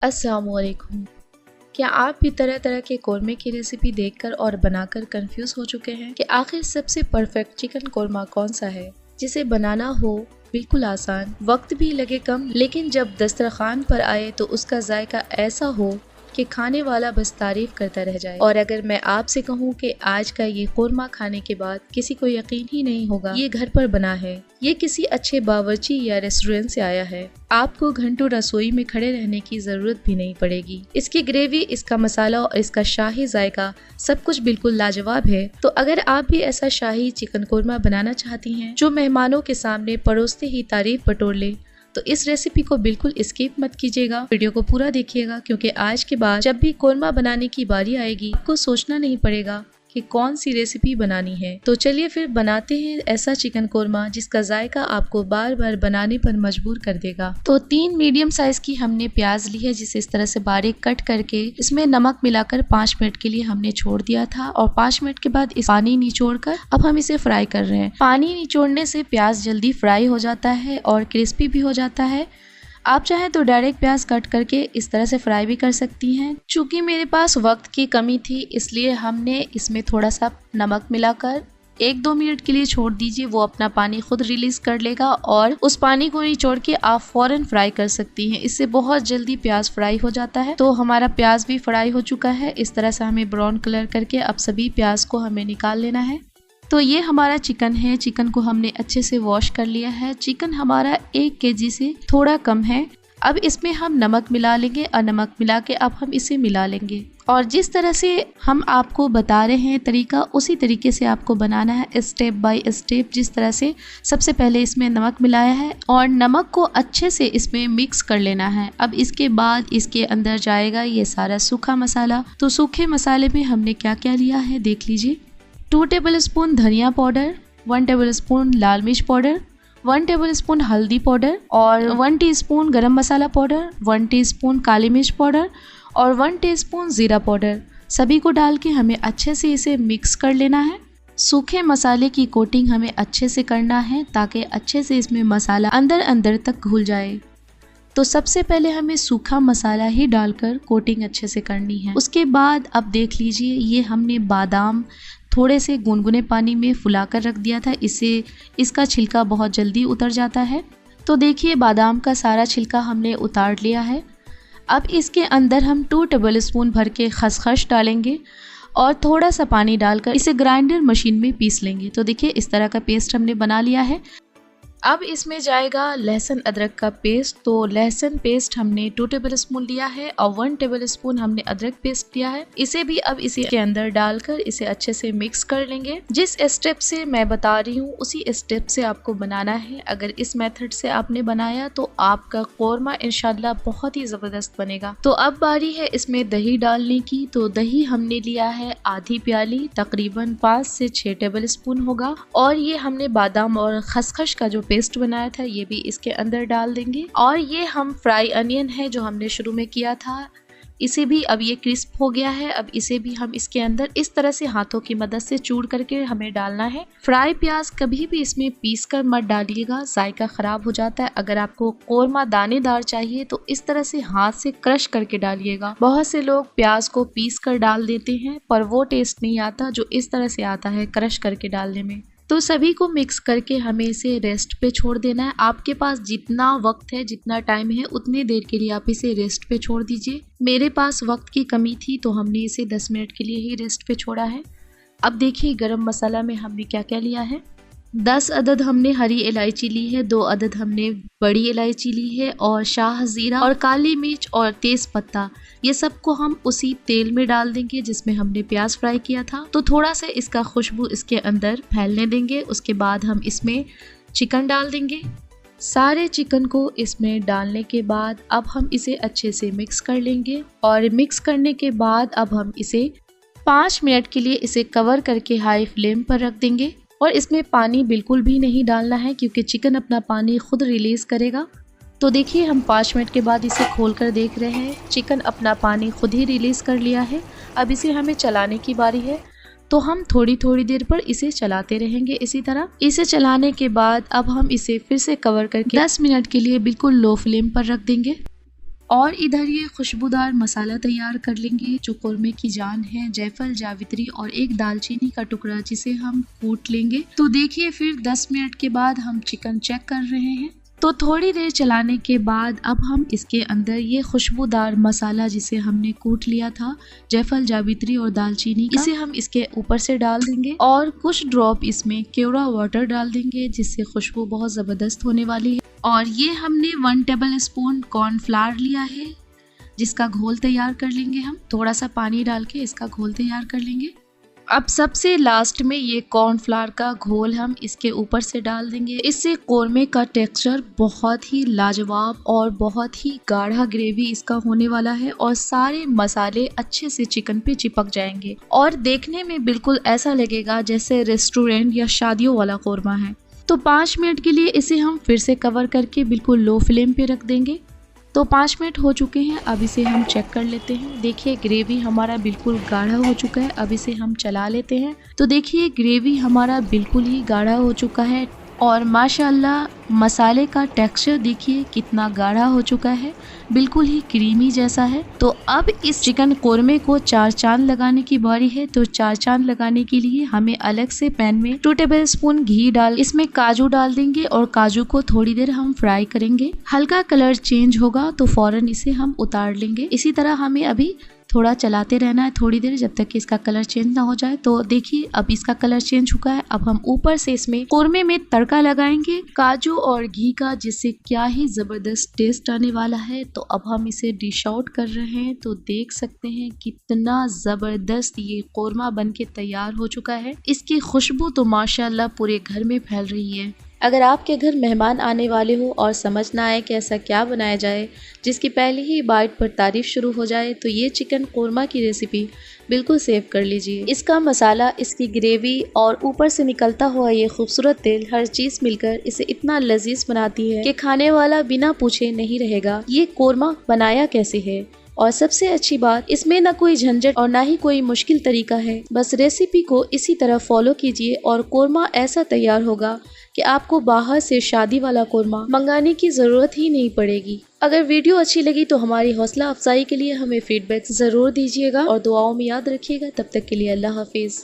अस्सलामुअलैकुम। क्या आप भी तरह तरह के कोरमा की रेसिपी देखकर और बनाकर कंफ्यूज हो चुके हैं कि आखिर सबसे परफेक्ट चिकन कोरमा कौन सा है जिसे बनाना हो बिल्कुल आसान, वक्त भी लगे कम, लेकिन जब दस्तरखान पर आए तो उसका जायका ऐसा हो कि खाने वाला बस तारीफ करता रह जाए। और अगर मैं आपसे कहूँ कि आज का ये कोरमा खाने के बाद किसी को यकीन ही नहीं होगा ये घर पर बना है, ये किसी अच्छे बावर्ची या रेस्टोरेंट से आया है, आपको घंटों रसोई में खड़े रहने की जरूरत भी नहीं पड़ेगी। इसकी ग्रेवी, इसका मसाला और इसका शाही जायका सब कुछ बिल्कुल लाजवाब है। तो अगर आप भी ऐसा शाही चिकन कोरमा बनाना चाहती हैं जो मेहमानों के सामने परोसते ही तारीफ बटोर ले, तो इस रेसिपी को बिल्कुल स्किप मत कीजिएगा, वीडियो को पूरा देखिएगा, क्योंकि आज के बाद जब भी कोरमा बनाने की बारी आएगी आपको सोचना नहीं पड़ेगा कि कौन सी रेसिपी बनानी है। तो चलिए फिर बनाते हैं ऐसा चिकन कोरमा जिसका जायका आपको बार बार बनाने पर मजबूर कर देगा। तो 3 मीडियम साइज की हमने प्याज ली है, जिसे इस तरह से बारीक कट करके इसमें नमक मिलाकर 5 मिनट के लिए हमने छोड़ दिया था। और 5 मिनट के बाद इस पानी निचोड़ कर अब हम इसे फ्राई कर रहे हैं। पानी निचोड़ने से प्याज जल्दी फ्राई हो जाता है और क्रिस्पी भी हो जाता है। आप चाहें तो डायरेक्ट प्याज कट करके इस तरह से फ्राई भी कर सकती हैं। चूँकि मेरे पास वक्त की कमी थी इसलिए हमने इसमें थोड़ा सा नमक मिलाकर 1-2 मिनट के लिए छोड़ दीजिए, वो अपना पानी खुद रिलीज कर लेगा और उस पानी को निचोड़ के आप फौरन फ्राई कर सकती हैं। इससे बहुत जल्दी प्याज फ्राई हो जाता है। तो हमारा प्याज भी फ्राई हो चुका है। इस तरह से हमें ब्राउन कलर करके अब सभी प्याज को हमें निकाल लेना है। तो ये हमारा चिकन है। चिकन को हमने अच्छे से वॉश कर लिया है। चिकन हमारा 1 केजी से थोड़ा कम है। अब इसमें हम नमक मिला लेंगे और नमक मिला के अब हम इसे मिला लेंगे। और जिस तरह से हम आपको बता रहे हैं तरीका, उसी तरीके से आपको बनाना है स्टेप बाय स्टेप। जिस तरह से सबसे पहले इसमें नमक मिलाया है और नमक को अच्छे से इसमें मिक्स कर लेना है। अब इसके बाद इसके अंदर जाएगा ये सारा सूखा मसाला। तो सूखे मसाले में हमने क्या क्या लिया है देख लीजिए। 2 टेबलस्पून धनिया पाउडर, 1 टेबलस्पून लाल मिर्च पाउडर, 1 टेबलस्पून हल्दी पाउडर और 1 टीस्पून गरम मसाला पाउडर, 1 टीस्पून काली मिर्च पाउडर और 1 टीस्पून जीरा पाउडर। सभी को डाल के हमें अच्छे से इसे मिक्स कर लेना है। सूखे मसाले की कोटिंग हमें अच्छे से करना है ताकि अच्छे से इसमें मसाला अंदर अंदर तक घुल जाए। तो सबसे पहले हमें सूखा मसाला ही डालकर कोटिंग अच्छे से करनी है। उसके बाद अब देख लीजिए ये हमने बादाम थोड़े से गुनगुने पानी में फुलाकर रख दिया था, इससे इसका छिलका बहुत जल्दी उतर जाता है। तो देखिए बादाम का सारा छिलका हमने उतार लिया है। अब इसके अंदर हम 2 टेबलस्पून भर के खसखस डालेंगे और थोड़ा सा पानी डालकर इसे ग्राइंडर मशीन में पीस लेंगे। तो देखिए इस तरह का पेस्ट हमने बना लिया है। अब इसमें जाएगा लहसुन अदरक का पेस्ट। तो लहसुन पेस्ट हमने 2 टेबलस्पून लिया है और 1 टेबलस्पून हमने अदरक पेस्ट लिया है। इसे भी अब इसे के अंदर डालकर इसे अच्छे से मिक्स कर लेंगे। जिस स्टेप से मैं बता रही हूँ उसी स्टेप से आपको बनाना है। अगर इस मेथड से आपने बनाया तो आपका कोरमा इंशाल्लाह बहुत ही जबरदस्त बनेगा। तो अब बारी है इसमें दही डालने की। तो दही हमने लिया है आधी प्याली, तकरीबन 5 से 6 टेबलस्पून होगा। और ये हमने बादाम और खसखस का जो पेस्ट बनाया था ये भी इसके अंदर डाल देंगे। और ये हम फ्राई अनियन है जो हमने शुरू में किया था, इसे भी अब ये क्रिस्प हो गया है। अब इसे भी हम इसके अंदर इस तरह से हाथों की मदद से चूर करके हमें डालना है। फ्राई प्याज कभी भी इसमें पीस कर मत डालिएगा, जायका खराब हो जाता है। अगर आपको कोरमा दानेदार चाहिए तो इस तरह से हाथ से क्रश करके डालिएगा। बहुत से लोग प्याज को पीस कर डाल देते हैं पर वो टेस्ट नहीं आता जो इस तरह से आता है क्रश करके डालने में। तो सभी को मिक्स करके हमें इसे रेस्ट पे छोड़ देना है। आपके पास जितना वक्त है, जितना टाइम है, उतनी देर के लिए आप इसे रेस्ट पे छोड़ दीजिए। मेरे पास वक्त की कमी थी तो हमने इसे 10 मिनट के लिए ही रेस्ट पे छोड़ा है। अब देखिए गरम मसाला में हमने क्या क्या लिया है। 10 अदद हमने हरी इलायची ली है, 2 अदद हमने बड़ी इलायची ली है और शाह जीरा और काली मिर्च और तेज पत्ता, ये सब को हम उसी तेल में डाल देंगे जिसमें हमने प्याज फ्राई किया था। तो थोड़ा सा इसका खुशबू इसके अंदर फैलने देंगे। उसके बाद हम इसमें चिकन डाल देंगे। सारे चिकन को इसमें डालने के बाद अब हम इसे अच्छे से मिक्स कर लेंगे। और मिक्स करने के बाद अब हम इसे 5 मिनट के लिए इसे कवर करके हाई फ्लेम पर रख देंगे। और इसमें पानी बिल्कुल भी नहीं डालना है क्योंकि चिकन अपना पानी खुद रिलीज करेगा। तो देखिए हम 5 मिनट के बाद इसे खोलकर देख रहे हैं, चिकन अपना पानी खुद ही रिलीज कर लिया है। अब इसे हमें चलाने की बारी है। तो हम थोड़ी थोड़ी देर पर इसे चलाते रहेंगे। इसी तरह इसे चलाने के बाद अब हम इसे फिर से कवर करके 10 मिनट के लिए बिल्कुल लो फ्लेम पर रख देंगे। और इधर ये खुशबूदार मसाला तैयार कर लेंगे जो कोरमे की जान है, जायफल, जावित्री और एक दालचीनी का टुकड़ा जिसे हम कूट लेंगे। तो देखिए फिर 10 मिनट के बाद हम चिकन चेक कर रहे हैं। तो थोड़ी देर चलाने के बाद अब हम इसके अंदर ये खुशबूदार मसाला जिसे हमने कूट लिया था, जायफल, जावित्री और दालचीनी, इसे हम इसके ऊपर से डाल देंगे और कुछ ड्रॉप इसमें केवड़ा वाटर डाल देंगे जिससे खुशबू बहुत ज़बरदस्त होने वाली है। और ये हमने 1 टेबल स्पून कॉर्नफ्लावर लिया है जिसका घोल तैयार कर लेंगे हम। थोड़ा सा पानी डाल के इसका घोल तैयार कर लेंगे। अब सबसे लास्ट में ये कॉर्नफ्लावर का घोल हम इसके ऊपर से डाल देंगे। इससे कोरमे का टेक्सचर बहुत ही लाजवाब और बहुत ही गाढ़ा ग्रेवी इसका होने वाला है और सारे मसाले अच्छे से चिकन पे चिपक जाएंगे और देखने में बिल्कुल ऐसा लगेगा जैसे रेस्टोरेंट या शादियों वाला कोरमा है। तो 5 मिनट के लिए इसे हम फिर से कवर करके बिल्कुल लो फ्लेम पे रख देंगे। तो 5 मिनट हो चुके हैं, अब इसे हम चेक कर लेते हैं। देखिए ग्रेवी हमारा बिल्कुल गाढ़ा हो चुका है। अब इसे हम चला लेते हैं। तो देखिए ग्रेवी हमारा बिल्कुल ही गाढ़ा हो चुका है और माशाल्लाह मसाले का टेक्सचर देखिए कितना गाढ़ा हो चुका है, बिल्कुल ही क्रीमी जैसा है। तो अब इस चिकन कोरमे को 4 चांद लगाने की बारी है। तो 4 चांद लगाने के लिए हमें अलग से पैन में 2 टेबल स्पून घी डाल इसमें काजू डाल देंगे और काजू को थोड़ी देर हम फ्राई करेंगे। हल्का कलर चेंज होगा तो फौरन इसे हम उतार लेंगे। इसी तरह हमें अभी थोड़ा चलाते रहना है थोड़ी देर जब तक कि इसका कलर चेंज ना हो जाए। तो देखिए अब इसका कलर चेंज चुका है। अब हम ऊपर से इसमें कोरमे में तड़का लगाएंगे काजू और घी का, जिससे क्या ही जबरदस्त टेस्ट आने वाला है। तो अब हम इसे डिश आउट कर रहे हैं। तो देख सकते हैं कितना जबरदस्त ये कोरमा बन के तैयार हो चुका है। इसकी खुशबू तो माशाल्लाह पूरे घर में फैल रही है। अगर आपके घर मेहमान आने वाले हो और समझ ना आए कि ऐसा क्या बनाया जाए जिसकी पहली ही बाइट पर तारीफ शुरू हो जाए, तो ये चिकन कोरमा की रेसिपी बिल्कुल सेव कर लीजिए। इसका मसाला, इसकी ग्रेवी और ऊपर से निकलता हुआ ये खूबसूरत तेल, हर चीज़ मिलकर इसे इतना लजीज बनाती है कि खाने वाला बिना पूछे नहीं रहेगा ये कोरमा बनाया कैसे है। और सबसे अच्छी बात, इसमें ना कोई झंझट और ना ही कोई मुश्किल तरीका है। बस रेसिपी को इसी तरह फॉलो कीजिए और कोरमा ऐसा तैयार होगा कि आपको बाहर से शादी वाला कोरमा मंगाने की जरूरत ही नहीं पड़ेगी। अगर वीडियो अच्छी लगी तो हमारी हौसला अफजाई के लिए हमें फीडबैक जरूर दीजिएगा और दुआओं में याद रखिएगा। तब तक के लिए अल्लाह हाफिज।